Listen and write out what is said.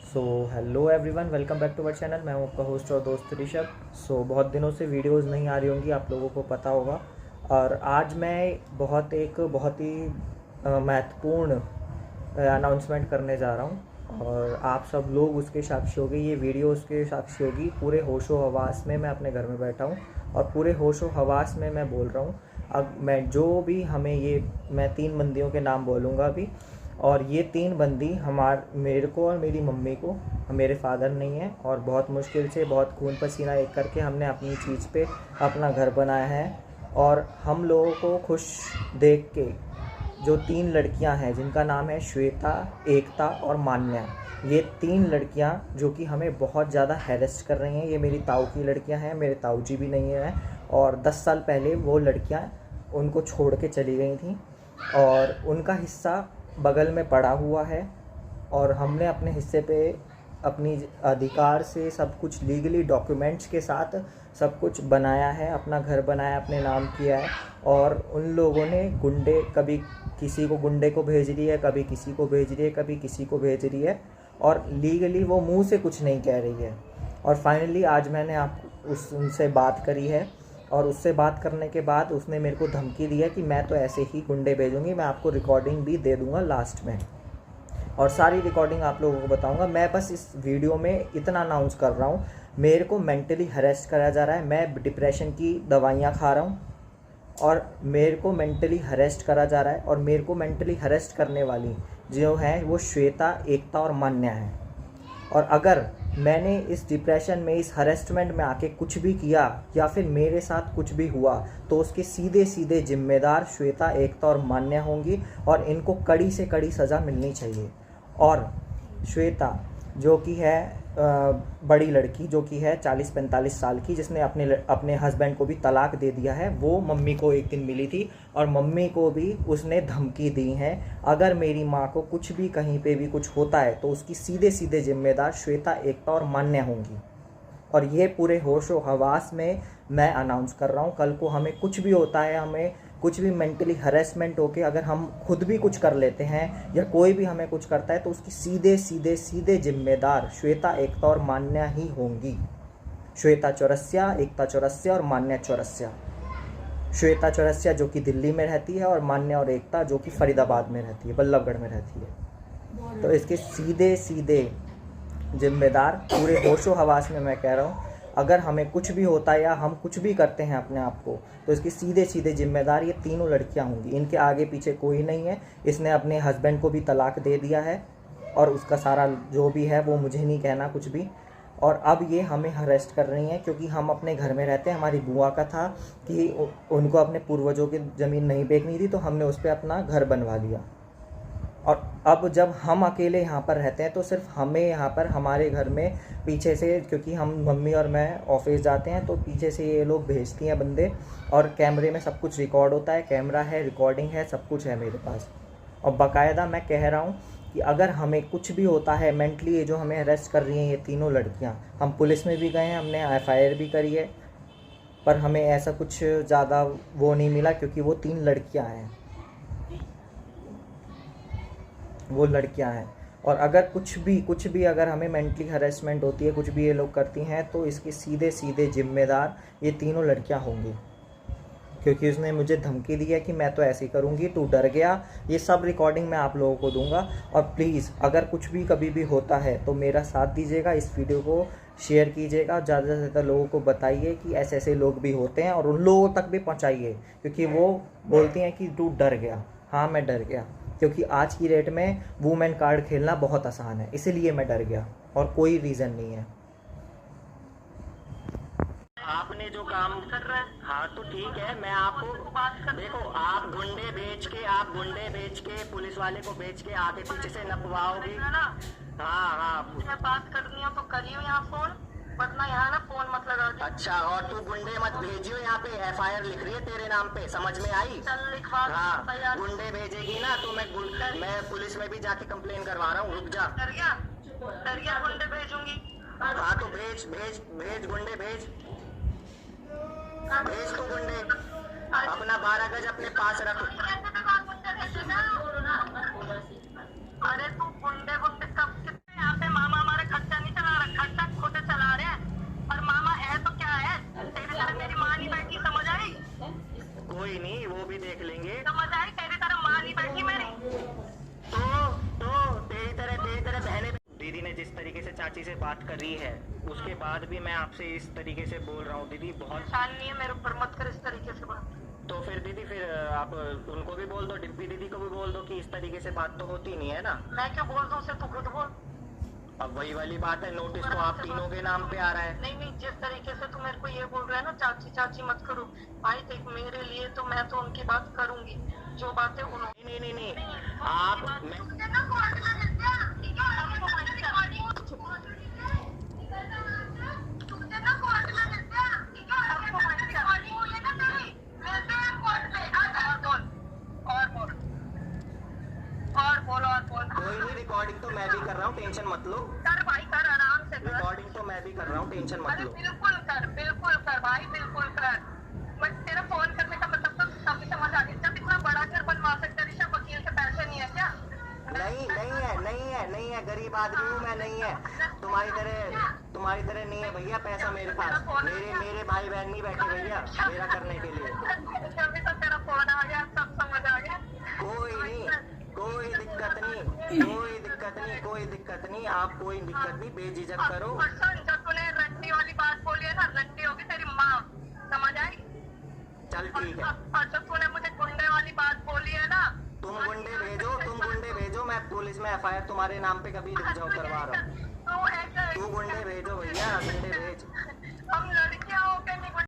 So hello everyone, welcome back to our channel. मैं हूं आपका होस्ट और दोस्त ऋषभ। बहुत दिनों से वीडियोस नहीं आ रही होंगी, आप लोगों को पता होगा। और आज मैं बहुत ही महत्वपूर्ण अनाउंसमेंट करने जा रहा हूं और आप सब लोग उसके साक्षी होंगे। ये वीडियो उसके साक्षी होगी। पूरे होशो हवास में मैं अपने घर में बैठा हूँ और पूरे होशो हवास में मैं बोल रहा हूँ। अब मैं 3 बंदियों के नाम बोलूँगा अभी, और ये 3 बंदी मेरे को और मेरी मम्मी को, मेरे फादर नहीं है, और बहुत मुश्किल से बहुत खून पसीना एक करके हमने अपनी चीज़ पे अपना घर बनाया है। और हम लोगों को खुश देख के जो 3 लड़कियां हैं जिनका नाम है श्वेता, एकता और मान्या, ये 3 लड़कियां जो कि हमें बहुत ज़्यादा हैरेस्ट कर रही हैं। ये मेरी ताऊ की लड़कियां हैं, मेरे ताऊ जी भी नहीं है। और 10 साल पहले वो लड़कियां उनको छोड़ के चली गई थी और उनका हिस्सा बगल में पड़ा हुआ है। और हमने अपने हिस्से पे अपनी अधिकार से सब कुछ लीगली डॉक्यूमेंट्स के साथ सब कुछ बनाया है, अपना घर बनाया, अपने नाम किया है। और उन लोगों ने कभी किसी को गुंडे को भेज रही है, कभी किसी को भेज रही है, कभी किसी को भेज रही है, और लीगली वो मुंह से कुछ नहीं कह रही है। और फाइनली आज मैंने उनसे बात करी है, और उससे बात करने के बाद उसने मेरे को धमकी दी है कि मैं तो ऐसे ही गुंडे भेजूंगी। मैं आपको रिकॉर्डिंग भी दे दूंगा लास्ट में, और सारी रिकॉर्डिंग आप लोगों को बताऊंगा। मैं बस इस वीडियो में इतना अनाउंस कर रहा हूँ, मेरे को मेंटली हरेस्ट करा जा रहा है। मैं डिप्रेशन की दवाइयाँ खा रहा हूँ और मेरे को मेंटली हरेस्ट करा जा रहा है। और मेरे को मेंटली हरेस्ट करने वाली जो है वो श्वेता, एकता और मान्या है। और अगर मैंने इस डिप्रेशन में, इस हरेसमेंट में आके कुछ भी किया या फिर मेरे साथ कुछ भी हुआ, तो उसके सीधे सीधे जिम्मेदार श्वेता, एकता और मान्या होंगी, और इनको कड़ी से कड़ी सज़ा मिलनी चाहिए। और श्वेता जो कि है बड़ी लड़की, जो कि है 40-45 साल की, जिसने अपने हस्बैंड को भी तलाक दे दिया है, वो मम्मी को एक दिन मिली थी और मम्मी को भी उसने धमकी दी है, अगर मेरी माँ को कुछ भी कहीं पे भी कुछ होता है तो उसकी सीधे सीधे जिम्मेदार श्वेता, एकता और मान्या होंगी। और ये पूरे होशो हवास में मैं अनाउंस कर रहा हूँ। कल को हमें कुछ भी होता है, हमें कुछ भी मेंटली हरेसमेंट होके अगर हम खुद भी कुछ कर लेते हैं या कोई भी हमें कुछ करता है, तो उसकी सीधे सीधे सीधे जिम्मेदार श्वेता, एकता और मान्या ही होंगी। श्वेता चौरसिया, एकता चौरसिया और मान्या चौरसिया। श्वेता चौरसिया जो कि दिल्ली में रहती है, और मान्या और एकता जो कि फरीदाबाद में रहती है, बल्लभगढ़ में रहती है। तो इसके सीधे सीधे जिम्मेदार पूरे होशो हवास में मैं कह रहा हूँ, अगर हमें कुछ भी होता है या हम कुछ भी करते हैं अपने आप को, तो इसकी सीधे सीधे जिम्मेदार ये 3 लड़कियां होंगी। इनके आगे पीछे कोई नहीं है। इसने अपने हस्बैंड को भी तलाक दे दिया है और उसका सारा जो भी है वो मुझे नहीं कहना कुछ भी। और अब ये हमें हरेस्ट कर रही हैं क्योंकि हम अपने घर में रहते हैं। हमारी बुआ का था कि उनको अपने पूर्वजों की ज़मीन नहीं बेचनी थी, तो हमने उस पर अपना घर बनवा लिया। और अब जब हम अकेले यहाँ पर रहते हैं तो सिर्फ हमें यहाँ पर हमारे घर में पीछे से, क्योंकि हम मम्मी और मैं ऑफिस जाते हैं, तो पीछे से ये लोग भेजती हैं बंदे, और कैमरे में सब कुछ रिकॉर्ड होता है, कैमरा है, रिकॉर्डिंग है, सब कुछ है मेरे पास। और बाकायदा मैं कह रहा हूँ कि अगर हमें कुछ भी होता है मेंटली, ये जो हमें अरेस्ट कर रही हैं ये 3 लड़कियाँ, हम पुलिस में भी गए हैं, हमने FIR भी करी है, पर हमें ऐसा कुछ ज़्यादा वो नहीं मिला क्योंकि वो 3 लड़कियाँ हैं, वो लड़कियां हैं। और अगर कुछ भी अगर हमें मेंटली हरेसमेंट होती है, कुछ भी ये लोग करती हैं, तो इसके सीधे सीधे जिम्मेदार ये 3 लड़कियां होंगी, क्योंकि उसने मुझे धमकी दी है कि मैं तो ऐसे ही करूँगी, तू डर गया। ये सब रिकॉर्डिंग मैं आप लोगों को दूंगा। और प्लीज़ अगर कुछ भी कभी भी होता है तो मेरा साथ दीजिएगा, इस वीडियो को शेयर कीजिएगा, ज़्यादा से ज़्यादा लोगों को बताइए कि ऐसे ऐसे लोग भी होते हैं, और उन लोगों तक भी पहुँचाइए, क्योंकि वो बोलती हैं कि तू डर गया। हाँ, मैं डर गया, क्योंकि आज की डेट में वुमेन कार्ड खेलना बहुत आसान है, इसीलिए मैं डर गया, और कोई रीज़न नहीं है। आपने जो काम कर रहा है, हाँ तो ठीक है, मैं आपको देखो, आप गुंडे बेच के पुलिस वाले को बेच के आगे पीछे से नपवाओगे ना। हाँ, मैं बात करनी है तो करियो यहाँ फोन, वरना यहाँ ना फोन मत लगाओ। अच्छा, और तू गुंडे मत भेजियो, यहाँ पे FIR लिख रही है तेरे नाम पे, समझ में आई? चल लिखवा। हाँ, गुंडे भेजेगी ना तो मैं पुलिस में भी जाके कंप्लेन करवा रहा हूँ, रुक जा। डर गया गुंडे भेजूंगी। हाँ तो भेज गुंडे भेज तू गुंडे, अपना 12 गज अपने पास रख। अरे तू गुंडे कब यहाँ पे मामा हमारे चाची से बात करी है, उसके बाद भी मैं आपसे इस तरीके से बोल रहा हूँ दीदी। बहुत परेशान नहीं है मेरे ऊपर, मत कर इस तरीके से बात। तो फिर दीदी फिर आप उनको भी बोल दो, डिब्बी दीदी को भी बोल दो कि इस तरीके से बात तो होती नहीं है ना। मैं क्यों बोल दूं उसे, तू खुद बोल। अब वही वाली बात है, नोटिस तो आप तीनों के नाम पे आ रहा है। नहीं नहीं, जिस तरीके से तू मेरे को ये बोल रहा है ना चाची चाची मत करो, भाई देख मेरे लिए तो मैं तो उनकी बात करूंगी, जो बातें उन्होंने। नहीं नहीं नहीं नहीं, आप मैं कोई नहीं, रिकॉर्डिंग तो मैं भी कर रहा हूँ, टेंशन मत लो। कर भाई कर, आराम से कर। रिकॉर्डिंग तो मैं भी कर रहा हूँ, टेंशन मत अरे लो। बिल्कुल कर भाई, बिल्कुल कर। बट तेरा फोन करने का मतलब तो तभी समझ आ गया, जब इतना बड़ा घर बनवा सकते ऋषभ, वकील के पैसे नहीं है क्या? नहीं है, गरीब आदमी हूँ मैं, नहीं है। तुम्हारी तरह नहीं है भैया पैसा मेरे पास। मेरे भाई बहन नहीं बैठे भैया मेरा करने के लिए। जब तो तेरा फोन आ गया सब समझ आ गया। कोई दिक्कत नहीं, आप कोई दिक्कत नहीं, बेझिझक करो। और सुन, जब तूने रट्टी वाली बात बोली है ना, रट्टी होगी तेरी माँ, समझ आई? चल ठीक है। और जब तूने मुझे गुंडे वाली बात बोली है ना, तुम गुंडे भेजो, मैं पुलिस में FIR तुम्हारे नाम पे कभी लिख जाओ, करवा रहा हूँ। तू गुंडे भेजो भैया, गुंडे भेज। हम लड़कियां